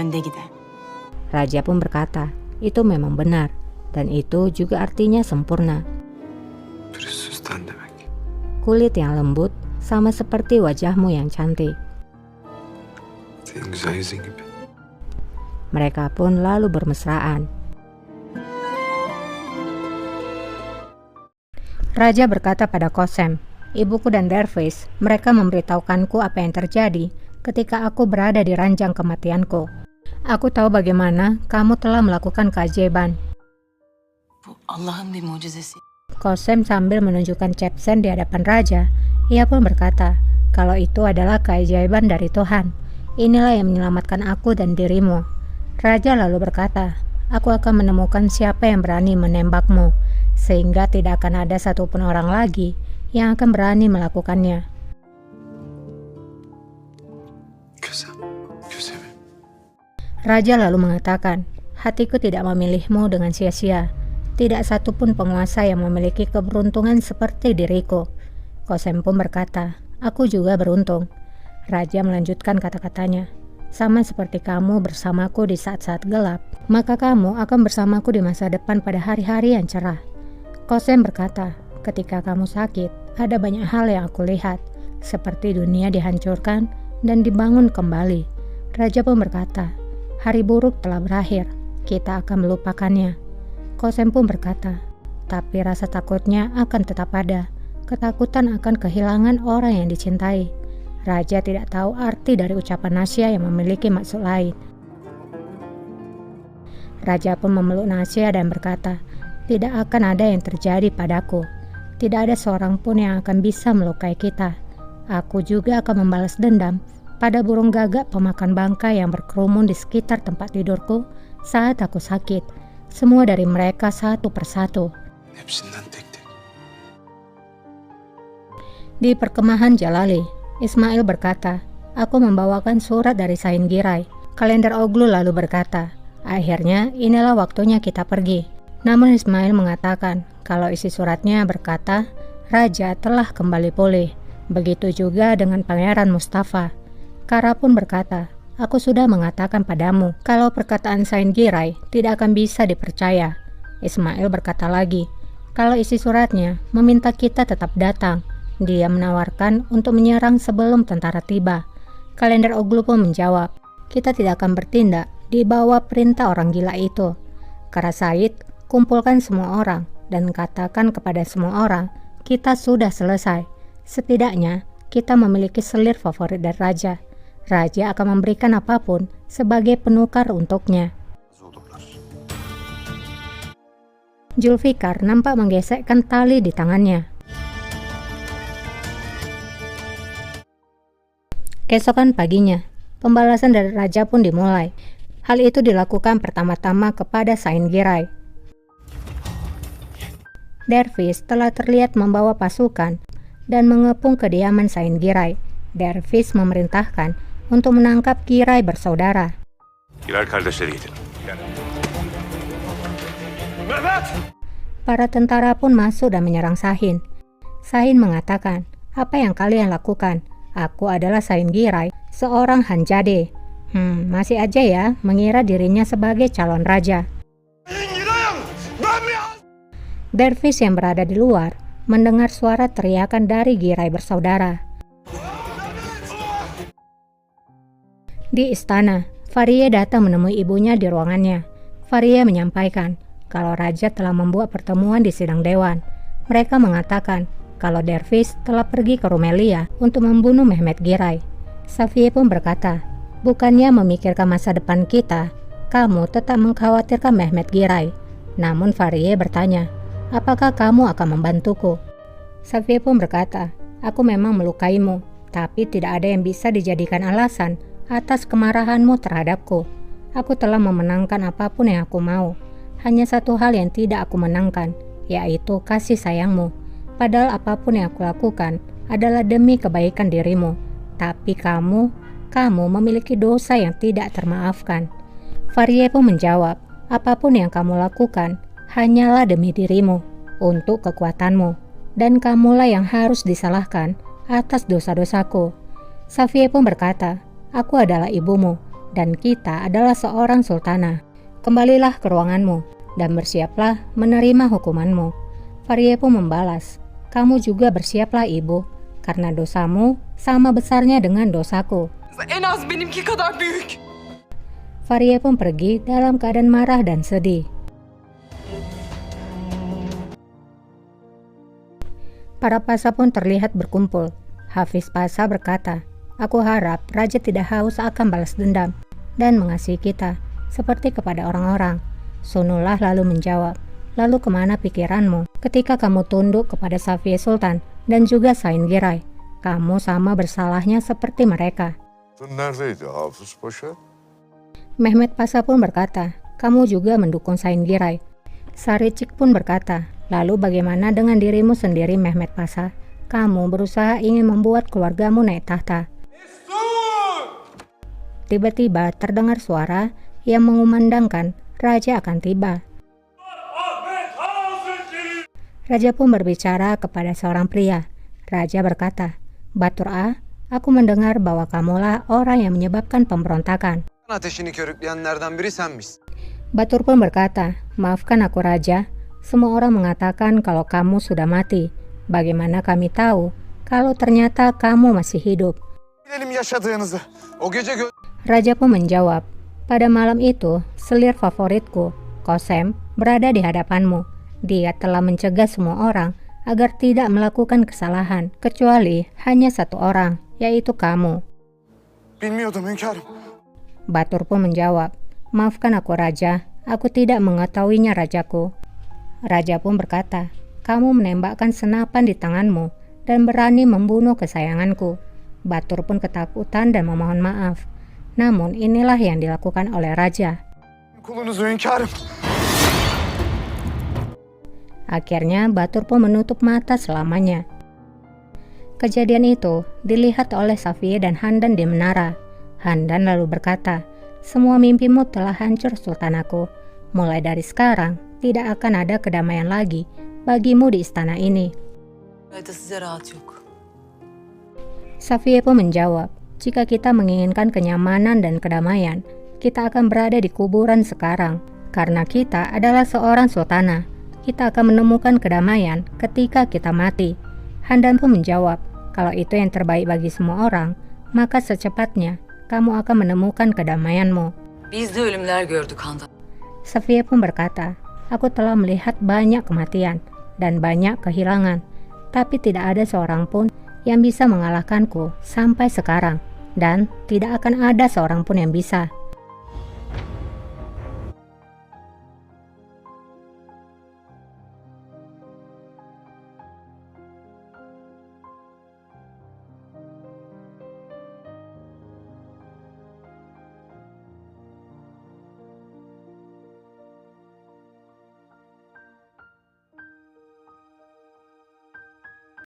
önde giden. Raja pun berkata, itu memang benar, dan itu juga artinya sempurna. Pürüzsüzden demek. Kulit yang lembut, sama seperti wajahmu yang cantik. Senin güzel yüzün gibi. Mereka pun lalu bermesraan. Raja berkata pada Kosem, ibuku dan Dervis, mereka memberitahukanku apa yang terjadi ketika aku berada di ranjang kematianku. Aku tahu bagaimana kamu telah melakukan keajaiban. Bu Allah'ın bir mucizesi. Kosem sambil menunjukkan Chepsen di hadapan raja, ia pun berkata, kalau itu adalah keajaiban dari Tuhan, inilah yang menyelamatkan aku dan dirimu. Raja lalu berkata, aku akan menemukan siapa yang berani menembakmu, sehingga tidak akan ada satupun orang lagi yang akan berani melakukannya. Gözemi. Raja lalu mengatakan, hatiku tidak memilihmu dengan sia-sia. Tidak satupun penguasa yang memiliki keberuntungan seperti diriku. Kosem pun berkata, aku juga beruntung. Raja melanjutkan kata-katanya, sama seperti kamu bersamaku di saat-saat gelap, maka kamu akan bersamaku di masa depan pada hari-hari yang cerah. Kosem berkata, ketika kamu sakit, ada banyak hal yang aku lihat, seperti dunia dihancurkan dan dibangun kembali. Raja pun berkata, hari buruk telah berakhir, kita akan melupakannya. Kosem pun berkata, tapi rasa takutnya akan tetap ada, ketakutan akan kehilangan orang yang dicintai. Raja tidak tahu arti dari ucapan Nasya yang memiliki maksud lain. Raja pun memeluk Nasya dan berkata, tidak akan ada yang terjadi padaku. Tidak ada seorang pun yang akan bisa melukai kita. Aku juga akan membalas dendam pada burung gagak pemakan bangkai yang berkerumun di sekitar tempat tidurku saat aku sakit. Semua dari mereka satu persatu. Hepsinden tek-tek. Di perkemahan Jalali, Ismail berkata, aku membawakan surat dari Sain Giray. Kalender Oglu lalu berkata, akhirnya inilah waktunya kita pergi. Namun Ismail mengatakan, kalau isi suratnya berkata, Raja telah kembali pulih. Begitu juga dengan Pangeran Mustafa. Kara pun berkata, aku sudah mengatakan padamu, kalau perkataan Sain Giray tidak akan bisa dipercaya. Ismail berkata lagi, kalau isi suratnya meminta kita tetap datang. Dia menawarkan untuk menyerang sebelum tentara tiba. Kalender Oglu pun menjawab, kita tidak akan bertindak di bawah perintah orang gila itu. Kara Said, kumpulkan semua orang dan katakan kepada semua orang, kita sudah selesai. Setidaknya, kita memiliki selir favorit dari Raja. Raja akan memberikan apapun sebagai penukar untuknya. Zulfikar nampak menggesekkan tali di tangannya. Keesokan paginya, pembalasan dari Raja pun dimulai. Hal itu dilakukan pertama-tama kepada Sain Giray. Dervis telah terlihat membawa pasukan dan mengepung kediaman Sain Giray. Dervis memerintahkan untuk menangkap Giray bersaudara. Giray kardeşleriydi. Para tentara pun masuk dan menyerang Sahin. Sahin mengatakan, apa yang kalian lakukan? Aku adalah Sain Giray, seorang Hanjade. Masih aja ya mengira dirinya sebagai calon raja. Dervis yang berada di luar mendengar suara teriakan dari Giray bersaudara. Di istana, Faria datang menemui ibunya di ruangannya. Faria menyampaikan kalau raja telah membuat pertemuan di sidang dewan. Mereka mengatakan kalau Dervis telah pergi ke Rumelia untuk membunuh Mehmet Giray. Safiye pun berkata, bukannya memikirkan masa depan kita, kamu tetap mengkhawatirkan Mehmet Giray. Namun Faria bertanya, apakah kamu akan membantuku? Safiye pun berkata, aku memang melukaimu, tapi tidak ada yang bisa dijadikan alasan atas kemarahanmu terhadapku. Aku telah memenangkan apapun yang aku mau. Hanya satu hal yang tidak aku menangkan, yaitu kasih sayangmu. Padahal apapun yang aku lakukan adalah demi kebaikan dirimu. Tapi kamu memiliki dosa yang tidak termaafkan. Faria pun menjawab, apapun yang kamu lakukan hanyalah demi dirimu, untuk kekuatanmu. Dan kamulah yang harus disalahkan atas dosa-dosaku. Safiye pun berkata, aku adalah ibumu. dan kita adalah seorang sultana. Kembalilah ke ruanganmu dan bersiaplah menerima hukumanmu. Faria pun membalas, kamu juga bersiaplah ibu, karena dosamu sama besarnya dengan dosaku. En az benimki kadar büyük. Faria pun pergi dalam keadaan marah dan sedih. Para pasa pun terlihat berkumpul. Hafiz Pasa berkata, aku harap raja tidak haus akan balas dendam dan mengasihi kita seperti kepada orang-orang. Sunullah lalu menjawab, lalu kemana pikiranmu ketika kamu tunduk kepada Safiye Sultan dan juga Sain Giray? Kamu sama bersalahnya seperti mereka. Neredeydi Hafız Paşa? Mehmet Pasa pun berkata, kamu juga mendukung Sain Giray. Saricik pun berkata, lalu bagaimana dengan dirimu sendiri Mehmet Pasa? Kamu berusaha ingin membuat keluargamu naik tahta. Tiba-tiba terdengar suara yang mengumandangkan raja akan tiba. Raja pun berbicara kepada seorang pria. Raja berkata, Batur A, aku mendengar bahwa kamulah orang yang menyebabkan pemberontakan. Ateşini körükleyenlerden biri senmişsin. Batur pun berkata, maafkan aku raja, semua orang mengatakan kalau kamu sudah mati. Bagaimana kami tahu kalau ternyata kamu masih hidup? Bilelim yaşadığınızı. O gece Raja pun menjawab, pada malam itu selir favoritku, Kosem, berada di hadapanmu. Dia telah mencegah semua orang agar tidak melakukan kesalahan, kecuali hanya satu orang, yaitu kamu. Bilmiyordum hünkârım. Batur pun menjawab, maafkan aku raja, aku tidak mengetahuinya rajaku. Raja pun berkata, kamu menembakkan senapan di tanganmu dan berani membunuh kesayanganku. Batur pun ketakutan dan memohon maaf. Namun inilah yang dilakukan oleh raja. Kulunuzu hünkârım. Akhirnya Batur pun menutup mata selamanya. Kejadian itu dilihat oleh Safiye dan Handan di menara. Handan lalu berkata, semua mimpimu telah hancur sultanaku. Mulai dari sekarang tidak akan ada kedamaian lagi bagimu di istana ini. Evde size rahat yok. Safiye pun menjawab, jika kita menginginkan kenyamanan dan kedamaian, kita akan berada di kuburan sekarang. Karena kita adalah seorang sultana, kita akan menemukan kedamaian ketika kita mati. Handan pun menjawab, kalau itu yang terbaik bagi semua orang, maka secepatnya kamu akan menemukan kedamaianmu. Biz de ölümler gördük Handan. Safiye pun berkata, aku telah melihat banyak kematian dan banyak kehilangan, tapi tidak ada seorang pun yang bisa mengalahkanku sampai sekarang, dan tidak akan ada seorang pun yang bisa.